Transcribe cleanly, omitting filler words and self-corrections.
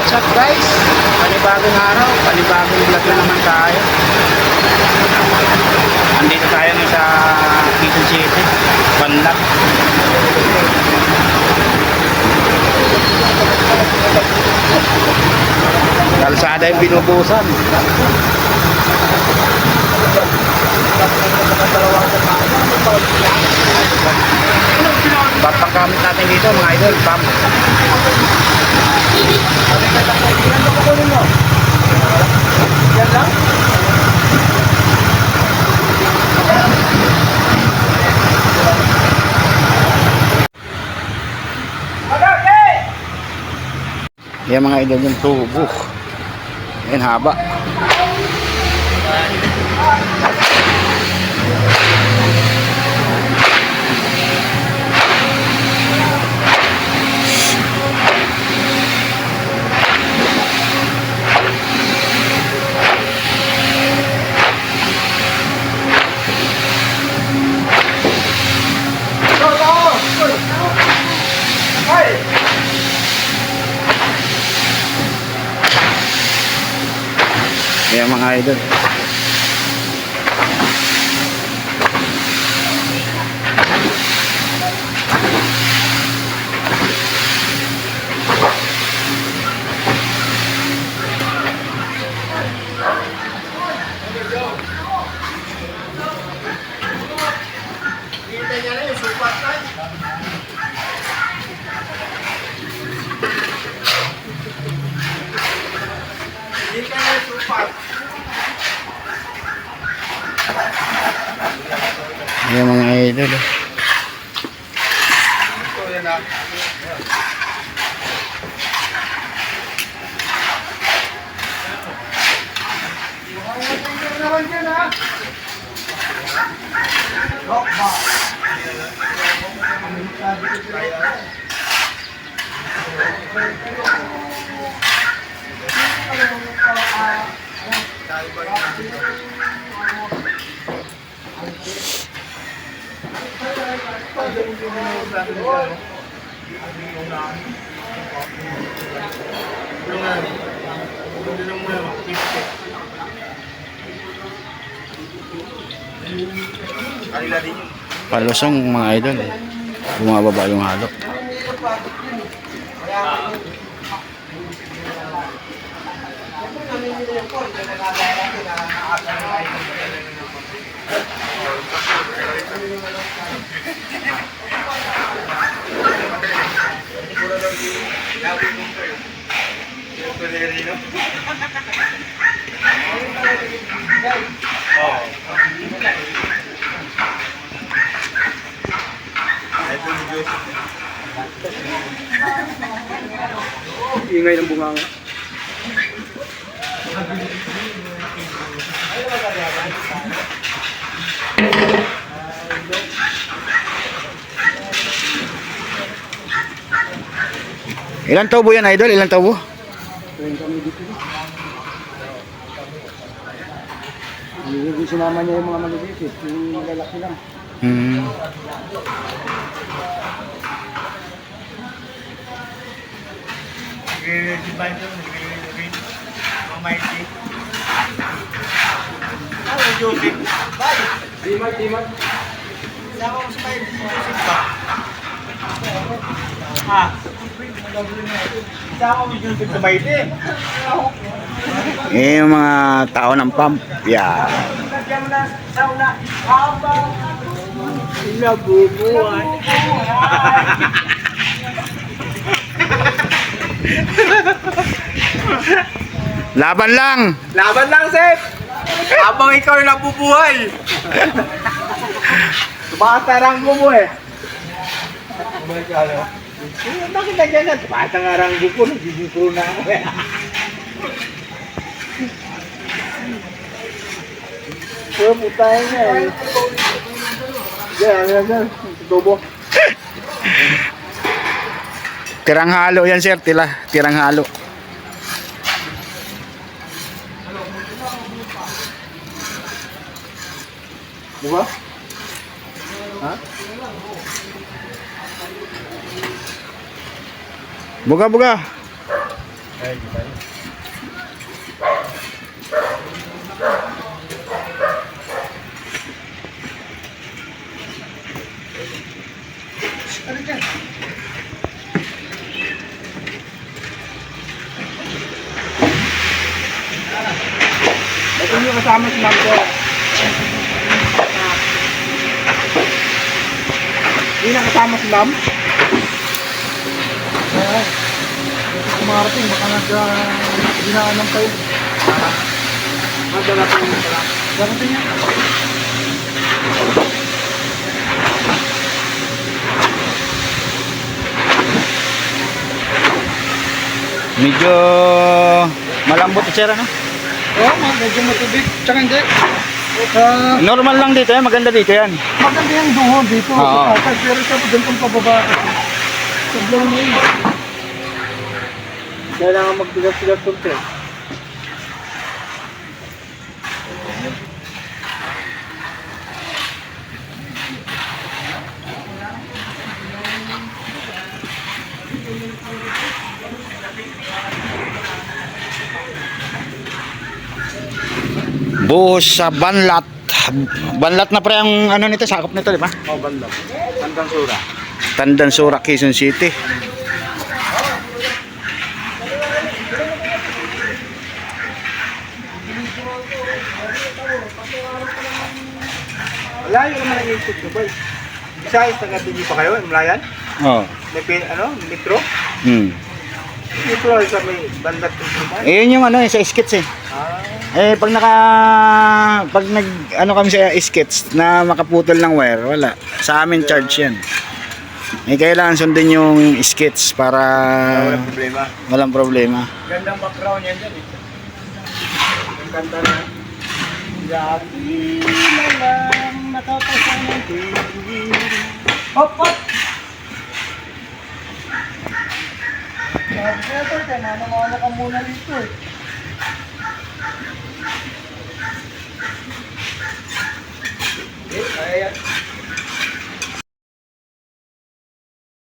what's up guys? Panibagong araw, panibagong vlog na naman tayo. Andito tayo ngayon sa Quezon City, Banlac. Kalsada yung binubusan. Ba't pang gamit natin dito mga idol? Pump. Yan lang? Yan mga idol yung tubo. Yan haba. Yan mga idol. Yan mga idol. Palusong mga idol. Bumababa yung halo. Ingay ng bunganga. Ilan tubo yan idol? Ilan tubo? 20 dito. Hindi sinama niya yung mga maliliit, yung malalaki lang. Dimag. Sama ko sa tayo. Ha? Sama ko yung tumayti. Yung mga tao ng pump. Yeah. Nabubuhay. Laban lang. Laban lang, Seth. Habang ikaw yung nabubuhay. Tumataranggo mo eh. Oh my God. Bakit na dyan? Tumataranggo ko. Nagigipuro na ako eh. Puro putahin niya eh. Yan. Tubo. Tirang halo yan sir. Tirang halo. Diba? Ha? Buga. Ay, di ba? Ano dyan? Ito yung kasama si Ma'am ko. Hindi na kasama si Ma'am. Ayan. Kumarating, baka dinaanan pa yun. Madala po yung pala. Darating yan. Medyo malambot itsura, no? Oo, medyo matubig. Tsaka hindi. Normal lang dito yan, maganda dito yan. Maganda yung doon dito. Oo. Sa atas, pero sa doon kung pababa. Sablaw na yun. Kailangan magbigas-bigas konti. Buhos sa Banlat. Banlat na pre ang ano nito, sakop nito, di ba? Oh, banda. Hanggang sura. Tandansura, Quezon City. Malayo naman ang ikot ko, boy. Isa, taga-tigi pa kayo, Malayan? Oh. May metro? Metro sa may bandat ng Suman. Eh, yun yung ano, sa skits eh. Ah, Eh, pag nag, ano kami sa skits na makaputol ng wire, wala. Sa amin charge yan. Eh, kailangan sundin yung skits para walang problema. walang problema. Gandang background yan dyan eh. Ang kanta na. Dati na lang nakapasa ng tingin. Hop, hop! Sabi ko ito, kaya ka muna dito eh. Eh, kaya yan.